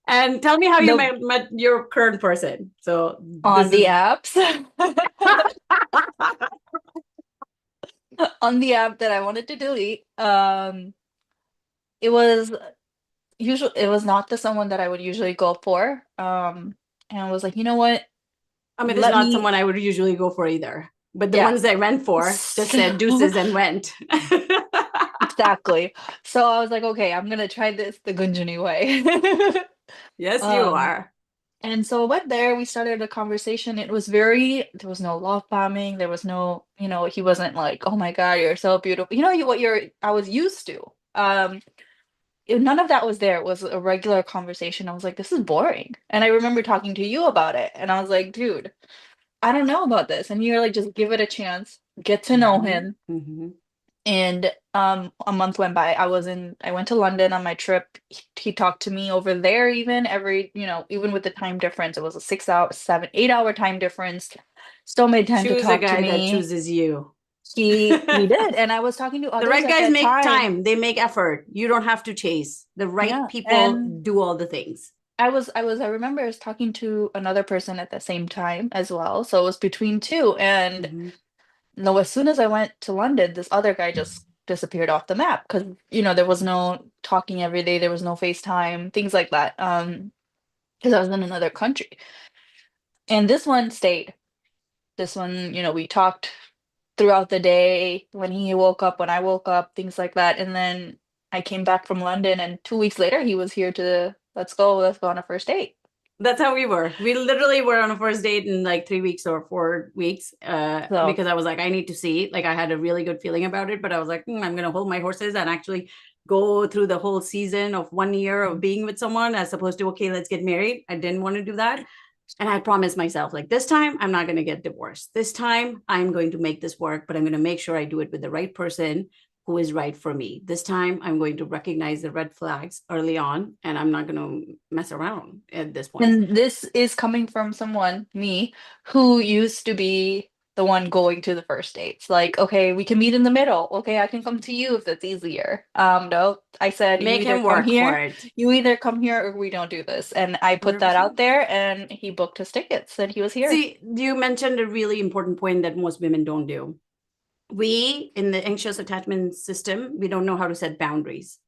And tell me how you The met your current person. So on this the is apps, on the app that I wanted to delete, it was it was not the someone that I would usually go for. And I was like, you know what? I mean, it's Let not me someone I would usually go for either. But the yeah. ones I went for just said So, deuces and went. exactly. So I was like, okay, I'm gonna try this the Gunjani way. Yes, you Um, are. and so I went there, we started a conversation. It was very, there was no love bombing, there was no, he wasn't like, oh my God, you're so beautiful. What I was used to. None of that was there. It was a regular conversation. I was like, this is boring. And I remember talking to you about it. And I was like, dude, I don't know about this. And you're like, just give it a chance, get to know Mm-hmm, him. mm-hmm. And a month went by. I went to London on my trip. He talked to me over there even even with the time difference. It was a 6 hour, 7, 8 hour time difference. Still made time to Choose a talk to guy that me. chooses you. He did. And I was talking to The others right at guys that make time. time, they make effort. You don't have to chase. The right Yeah. people And do all the things. I remember I was talking to another person at the same time as well. So it was between two. And Mm-hmm. no, as soon as I went to London, this other guy just disappeared off the map because, there was no talking every day, there was no FaceTime, things like that. Because I was in another country. And this one stayed. This one, we talked throughout the day when he woke up, when I woke up, things like that. And then I came back from London, and 2 weeks later, he was here to let's go on a first date. That's how we were. We literally were on a first date in like 3 weeks or 4 weeks, So, because I was like, I need to see. Like, I had a really good feeling about it, but I was like, I'm going to hold my horses and actually go through the whole season of 1 year of being with someone as opposed to, okay, let's get married. I didn't want to do that. And I promised myself, like, this time I'm not going to get divorced. This time I'm going to make this work, but I'm going to make sure I do it with the right person who is right for me. This time I'm going to recognize the red flags early on, and I'm not going to mess around at this point. and this is coming from someone, me, who used to be the one going to the first dates. Like, okay, we can meet in the middle. Okay, I can come to you if that's easier. No, I said Make him work for it. you either come here or we don't do this. And I put that out 100%. there, and he booked his tickets and he was here. See, you mentioned a really important point that most women don't do. We, in the anxious attachment system, we don't know how to set boundaries.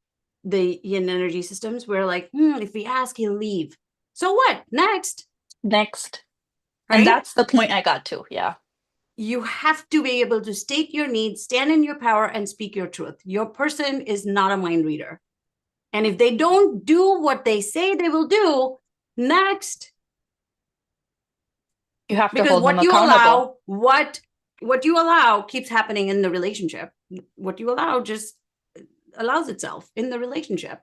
The yin energy systems, we're like, if we ask, he'll leave. So what? Next, Next. And right? that's the point I got to. Yeah. You have to be able to state your needs, stand in your power, and speak your truth. Your person is not a mind reader. And if they don't do what they say they will do, next, You have to because hold them accountable. what you allow keeps happening in the relationship. What you allow just allows itself in the relationship.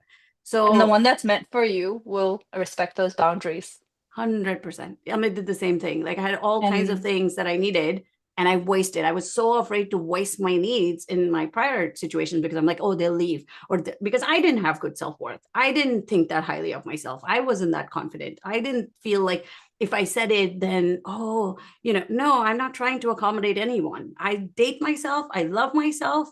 And the So one that's meant for you will respect those boundaries. 100%. I mean, I did the same thing. Like I had all kinds of And things that I needed, and I wasted. I was so afraid to waste my needs in my prior situations because I'm like, oh, they'll leave, or because I didn't have good self worth. I didn't think that highly of myself. I wasn't that confident. I didn't feel like if I said it, then no, I'm not trying to accommodate anyone. I date myself. I love myself,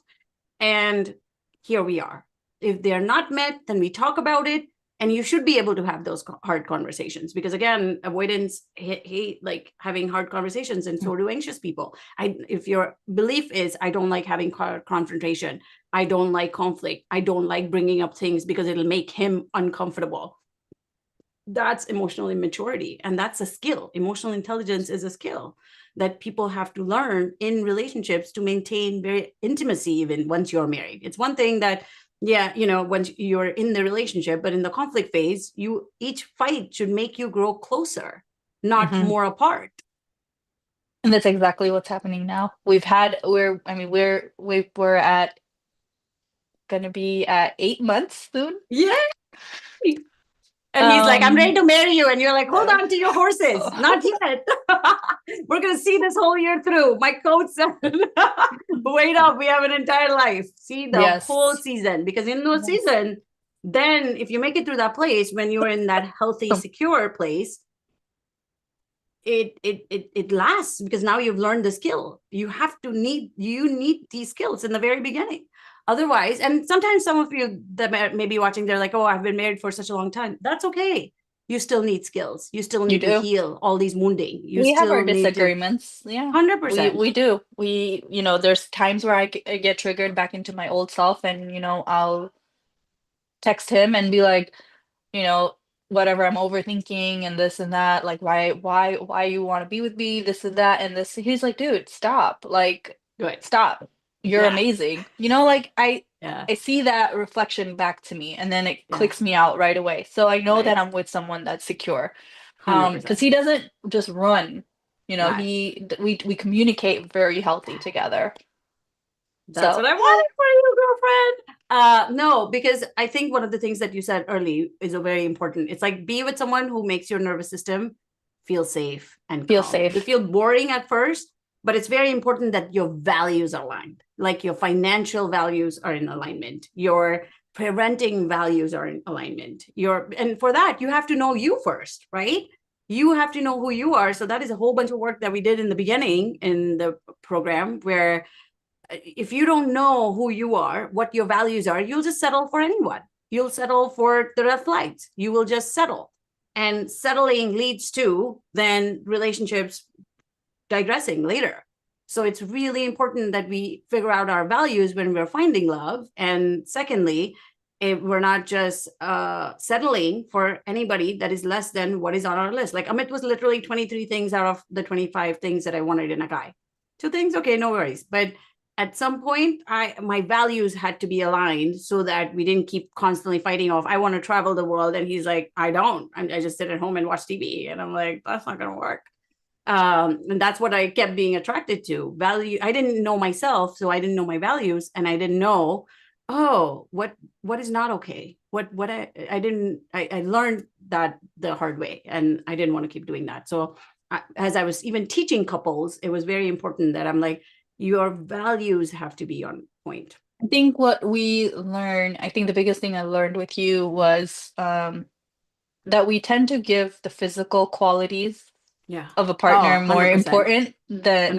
and here we are. If they're not met, then we talk about it. And you should be able to have those hard conversations, because again, avoidance hate like having hard conversations, and so do anxious people. If your belief is, I don't like having confrontation, I don't like conflict, I don't like bringing up things because it'll make him uncomfortable, that's emotional immaturity, and that's a skill. Emotional intelligence is a skill that people have to learn in relationships to maintain very intimacy, even once you're married. It's one thing that, yeah, once you're in the relationship, but in the conflict phase, each fight should make you grow closer, not Mhm. more apart. And that's exactly what's happening now. I mean, we're at gonna be at 8 months soon. Yeah. And he's like, I'm ready Um, to marry you. And you're like, hold uh, on to your horses. Not yet. We're going to see this whole year through. My coach said, wait up. We have an entire life. See the whole yes. season. Because in the Yes. season, then if you make it through that place, when you're in that healthy, Um, secure place, it lasts because now you've learned the skill. You need these skills in the very beginning. Otherwise, and sometimes some of you that may be watching, they're like, oh, I've been married for such a long time. That's okay. You still need skills. You still You need to do. heal all these wounding. You We have our still need to disagreements. Yeah. 100%. We do. There's times where I get triggered back into my old self, and I'll text him and be like, you know, whatever, I'm overthinking and this and that, like why you want to be with me, this and that and this. He's like, dude, stop. Like, Good. stop. You're Yeah. amazing. Like Yeah. I see that reflection back to me, and then it Yeah. clicks me out right away. So I know that Right. I'm with someone that's secure. Because 100%. he doesn't just run. Right. We communicate very healthy together. That's So what I yeah, wanted for you, girlfriend. No, because I think one of the things that you said early is a very important. It's like be with someone who makes your nervous system feel safe and feel calm. It'll safe. feel boring at first, but it's very important that your values are aligned. Like your financial values are in alignment. Your parenting values are in alignment. And for that, you have to know you first, right? You have to know who you are. So that is a whole bunch of work that we did in the beginning in the program where if you don't know who you are, what your values are, you'll just settle for anyone. You'll settle for the red flags. You will just settle. And settling leads to then relationships digressing later. So it's really important that we figure out our values when we're finding love. And secondly, if we're not just settling for anybody that is less than what is on our list. Like Amit was literally 23 things out of the 25 things that I wanted in a guy. Two things, okay, no worries. But at some point, my values had to be aligned so that we didn't keep constantly fighting off. I want to travel the world, and he's like, I don't. I just sit at home and watch TV, and I'm like, that's not going to work. And that's what I kept being attracted to. Value. I didn't know myself, so I didn't know my values, and I didn't know, oh, what is not okay. What I didn't. I learned that the hard way, and I didn't want to keep doing that. So as I was even teaching couples, it was very important that I'm like, your values have to be on point. I think the biggest thing I learned with you was that we tend to give the physical qualities Yeah. of a Oh, partner more 100%. $100.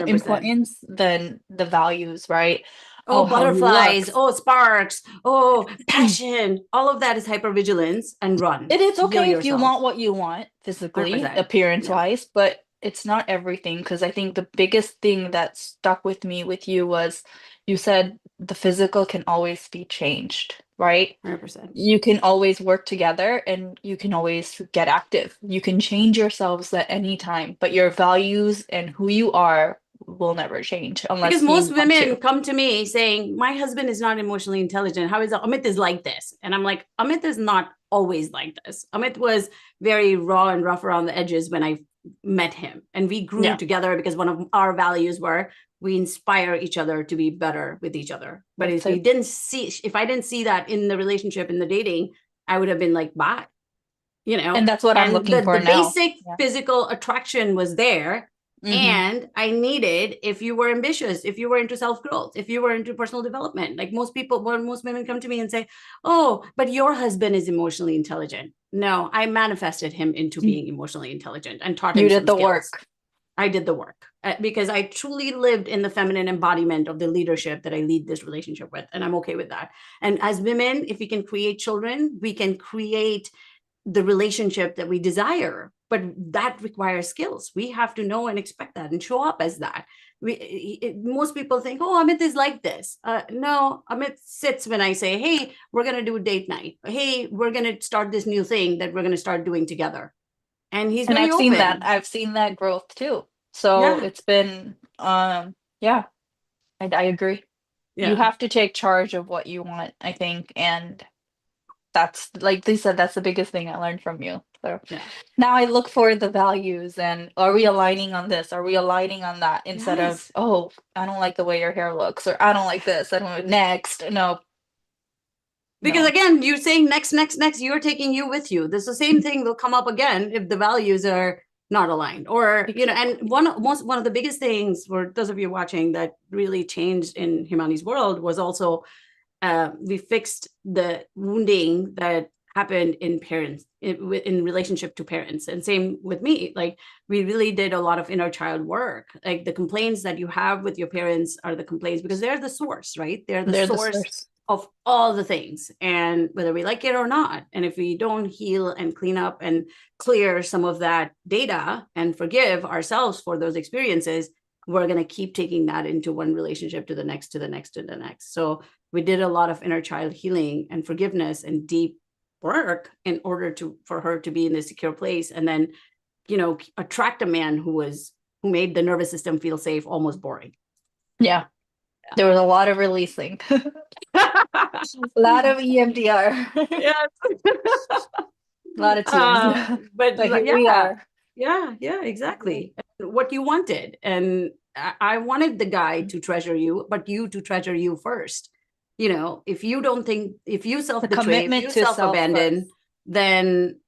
importance than the values, right? Oh, Oh, how he butterflies. looks. Oh, sparks. Oh, passion. All of that is hypervigilance and run. It is Heal okay if you yourself. want what you want physically, 100%. appearance Yeah. wise, but it's not everything. Because I think the biggest thing that stuck with me with you was you said the physical can always be changed, right? 100%. You can always work together and you can always get active. You can change yourselves at any time, but your values and who you are will never change Because unless most you want women to. come to me saying, my husband is not emotionally intelligent. How is that? Amit is like this. And I'm like, Amit is not always like this. Amit was very raw and rough around the edges when I met him. And we grew Yeah, together because one of our values were we inspire each other to be better with each other. But that's if we it. didn't see, if I didn't see that in the relationship, in the dating, I would have been like, bye, And that's what I'm and looking the for now. basic Yeah. physical attraction was there. Hmm. And I needed, if you were ambitious, if you were into self-growth, if you were into personal development, like most people, when most women come to me and say, oh, but your husband is emotionally intelligent. No, I manifested him into being emotionally intelligent and taught You him did some the skills. work. I did the work because I truly lived in the feminine embodiment of the leadership that I lead this relationship with. And I'm okay with that. And as women, if we can create children, we can create the relationship that we desire, but that requires skills. We have to know and expect that and show up as that. Most people think, oh, Amit is like this. No, Amit sits when I say, hey, we're going to do date night. Hey, we're going to start this new thing that we're going to start doing together. And he's And very I've seen that. open. I've seen that growth too. So Yeah. it's been, yeah, I agree. You Yeah. have to take charge of what you want, I think, and that's like they said, that's the biggest thing I learned from you. So Yeah. now I look for the values and are we aligning on this? Are we aligning on that? Instead of, Yes. oh, I don't like the way your hair looks, or I don't like this. I don't next. No, Because no. again, you're saying next, next, next, you're taking you with you. This the same thing will come up again if the values are not aligned. Or, Bec- and one of the biggest things for those of you watching that really changed in Himani's world was also we fixed the wounding that happened in parents in relationship to parents, and same with me. Like we really did a lot of inner child work. Like the complaints that you have with your parents are the complaints because they're the source, right? They're the They're the source source. of all the things, and whether we like it or not, and if we don't heal and clean up and clear some of that data and forgive ourselves for those experiences, we're going to keep taking that into one relationship to the next, to the next, to the next. So we did a lot of inner child healing and forgiveness and deep work in order to for her to be in a secure place, and then attract a man who made the nervous system feel safe almost boring. Yeah. There was a lot of releasing. Yeah. A lot of EMDR. Yes. A lot of tears. But But here we yeah, are. yeah, exactly. What you wanted. And I wanted the guy to treasure you, but you to treasure you first. If you don't think, if you The self-betray, if commitment you to self self-abandon, first. then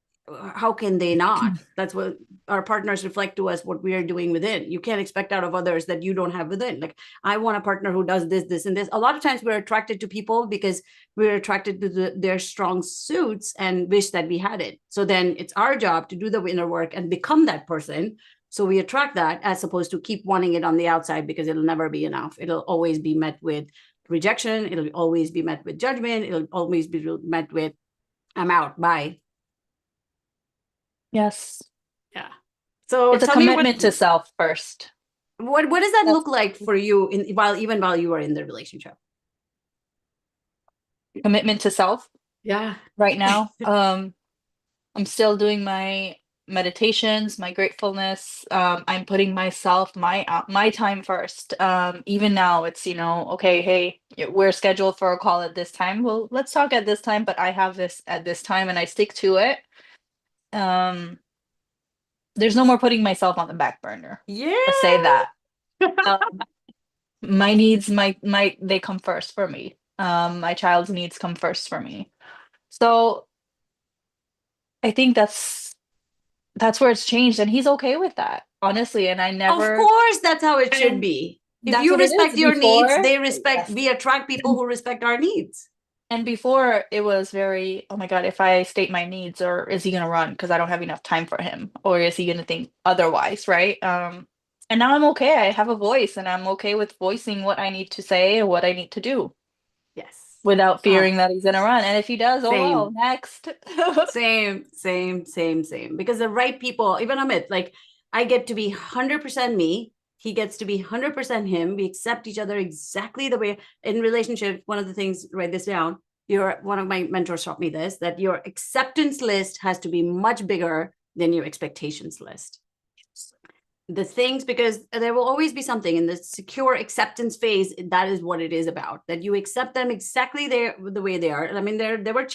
how can they not? That's what our partners reflect to us, what we are doing within. You can't expect out of others that you don't have within. Like, I want a partner who does this, this, and this. A lot of times we're attracted to people because we're attracted to their strong suits and wish that we had it. So then it's our job to do the inner work and become that person. So we attract that, as opposed to keep wanting it on the outside, because it'll never be enough. It'll always be met with rejection. It'll always be met with judgment. It'll always be met with, I'm out, bye. Yes. Yeah. So It's a tell me commitment to self first. what does that That's look like for you while you are in the relationship? commitment to self Yeah. right now. I'm still doing my meditations, my gratefulness. I'm putting myself, my time first. Even now, it's okay. Hey, we're scheduled for a call at this time. Well, let's talk at this time. But I have this at this time, and I stick to it. Um, there's no more putting myself on the back burner. Let's say Yeah. that. Um, my needs, my they come first for me. My child's needs come first for me. So I think that's where it's changed, and he's okay with that, honestly. And I Of never, course, that's how it should and be. If that's you what it is. respect your needs, Before, they respect, yes. we attract people who respect our needs. And before it was very, oh my God, if I state my needs, or is he gonna run because I don't have enough time for him, or is he gonna think otherwise, right? And now I'm okay. I have a voice, and I'm okay with voicing what I need to say and what I need to do Yes. without Oh, fearing that he's gonna run. And if he does, oh well, same. next. Same. Because the right people, even Amit, like I get to be 100% me. He gets to be 100% him. We accept each other exactly the way in relationship. One of the things, write this down. One of my mentors taught me this, that your acceptance list has to be much bigger than your expectations list. The things, because there will always be something in the secure acceptance phase. That is what it is about, that you accept them exactly the way they are. I mean, there were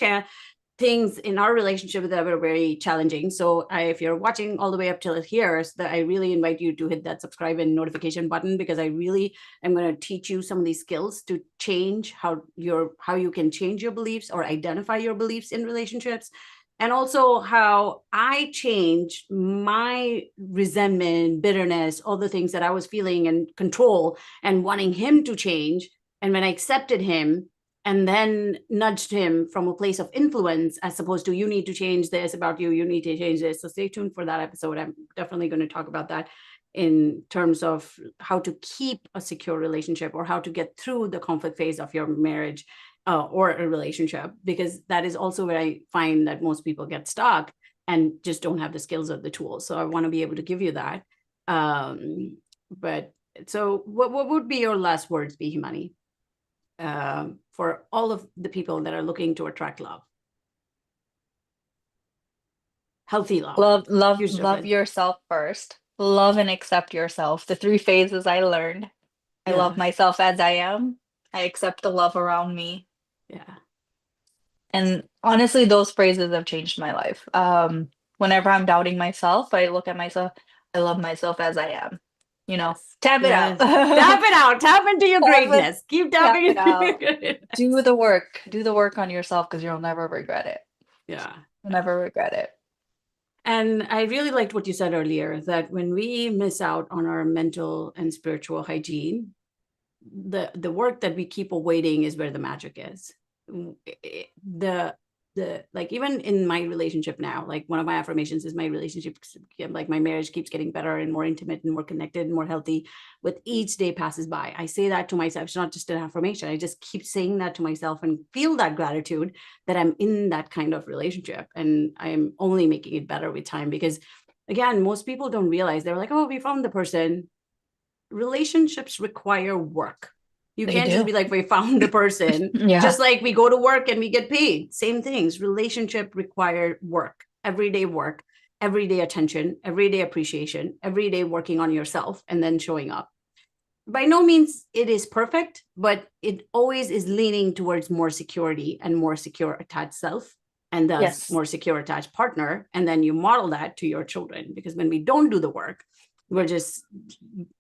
things in our relationship that were very challenging. So if you're watching all the way up till here, so that I really invite you to hit that subscribe and notification button, because I really am going to teach you some of these skills to change how you can change your beliefs or identify your beliefs in relationships, and also how I changed my resentment, bitterness, all the things that I was feeling and control and wanting him to change. And when I accepted him and then nudged him from a place of influence, as opposed to, you need to change this about you need to change this. So stay tuned for that episode. I'm definitely going to talk about that in terms of how to keep a secure relationship, or how to get through the conflict phase of your marriage or a relationship, because that is also where I find that most people get stuck and just don't have the skills or the tools. So I want to be able to give you that. But so what would be your last words, be, Himani, for all of the people that are looking to attract love, healthy love? Love, Huge love difference. yourself first. Love and accept yourself. The three phases I learned. I love Yeah, myself as I am. I accept the love around me. yeah. And honestly, those phrases have changed my life. Whenever I'm doubting myself, I look at myself, I love myself as I am. Yes. Tap it out. Yes. Tap it out. Tap into your Tap it, greatness. Keep tap tapping it into your out. greatness. Do the work. Do the work on yourself because you'll never regret it. Yeah. You'll never regret it. And I really liked what you said earlier, that when we miss out on our mental and spiritual hygiene, the work that we keep awaiting is where the magic is. The like, even in my relationship now, like, one of my affirmations is my relationship, like, my marriage keeps getting better and more intimate and more connected and more healthy with each day passes by. I say that to myself. It's not just an affirmation. I just keep saying that to myself and feel that gratitude that I'm in that kind of relationship, and I'm only making it better with time. Because again, most people don't realize, they're like, oh, we found the person. Relationships require work. You They can't just do. be like, we found the person. Yeah. Just like we go to work and we get paid. Same things. Relationship require work, everyday attention, everyday appreciation, every day working on yourself and then showing up. By no means it is perfect, but it always is leaning towards more security and more secure attached self, and thus Yes. more secure attached partner. And then you model that to your children, because when we don't do the work, we're just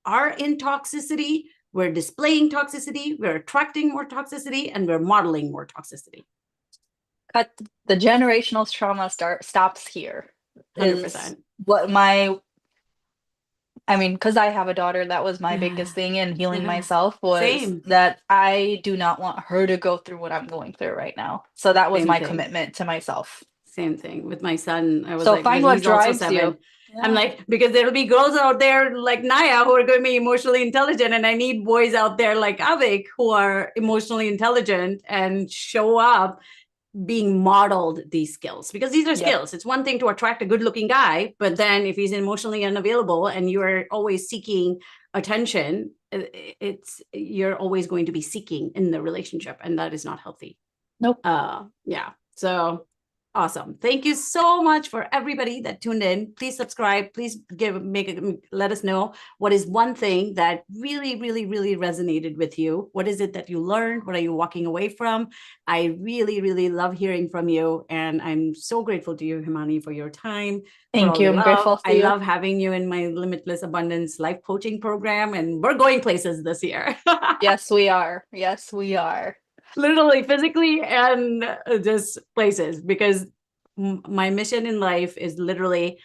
are in toxicity, we're displaying toxicity, we're attracting more toxicity, and we're modeling more toxicity. Cut the generational trauma stops here is 100%. what because I have a daughter, that was my biggest Yeah. thing in healing Yeah. myself, was Same. that I do not want her to go through what I'm going through right now. So that was Same my thing. commitment to myself. Same thing with my son. I was So like, find when what he's also drives you. 7, I'm Yeah. like, because there'll be girls out there like Naya who are going to be emotionally intelligent, and I need boys out there like Avik who are emotionally intelligent and show up being modeled these skills, because these are Yep. skills. It's one thing to attract a good looking guy, but then if he's emotionally unavailable and you're always seeking attention, you're always going to be seeking in the relationship, and that is not healthy. Nope. Yeah. So awesome. Thank you so much for everybody that tuned in. Please subscribe. Please let us know what is one thing that really, really, really resonated with you. What is it that you learned? What are you walking away from? I really, really love hearing from you. And I'm so grateful to you, Himani, for your time, for Thank all you. the I'm love. grateful I to you. love having you in my Limitless Abundance life coaching program. And we're going places this year. Yes, we are. Yes, we are. Literally, physically, and just places, because my mission in life is literally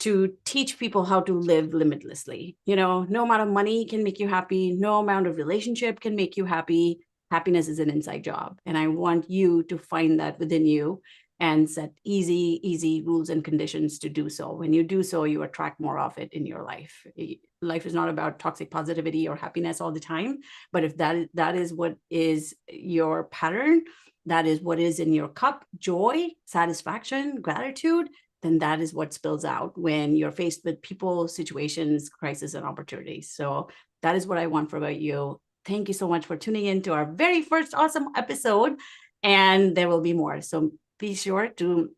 to teach people how to live limitlessly. No amount of money can make you happy, no amount of relationship can make you happy. Happiness is an inside job, and I want you to find that within you and set easy rules and conditions to do so. When you do so, you attract more of it in your life. Life is not about toxic positivity or happiness all the time, but if that is what is your pattern, that is what is in your cup, joy, satisfaction, gratitude, then that is what spills out when you're faced with people, situations, crises, and opportunities. So that is what I want from you. Thank you so much for tuning in to our very first awesome episode. And there will be more. So be sure to,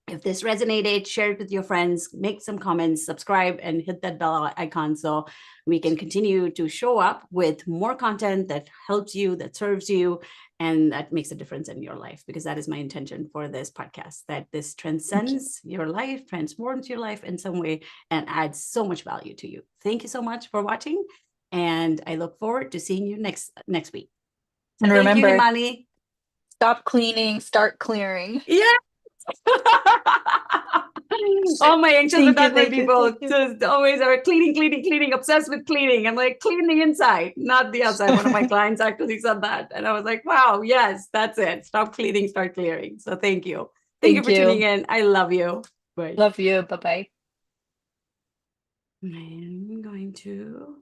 if this resonated, share it with your friends, make some comments, subscribe, and hit that bell icon so we can continue to show up with more content that helps you, that serves you, and that makes a difference in your life, because that is my intention for this podcast, that this transcends your life, transforms your life in some way, and adds so much value to you. Thank you so much for watching, and I look forward to seeing you next week. And Thank you, remember, Himani. stop cleaning, start clearing. Yeah. All my anxious Thank you, attachment thank you, people thank you. just always are cleaning, obsessed with cleaning. I'm like, clean the inside, not the outside. One of my clients actually said that. And I was like, wow, yes, that's it. Stop cleaning, start clearing. So thank you. Thank you Thank for tuning you. in. I love you. Bye. Love you. Bye-bye. I'm going to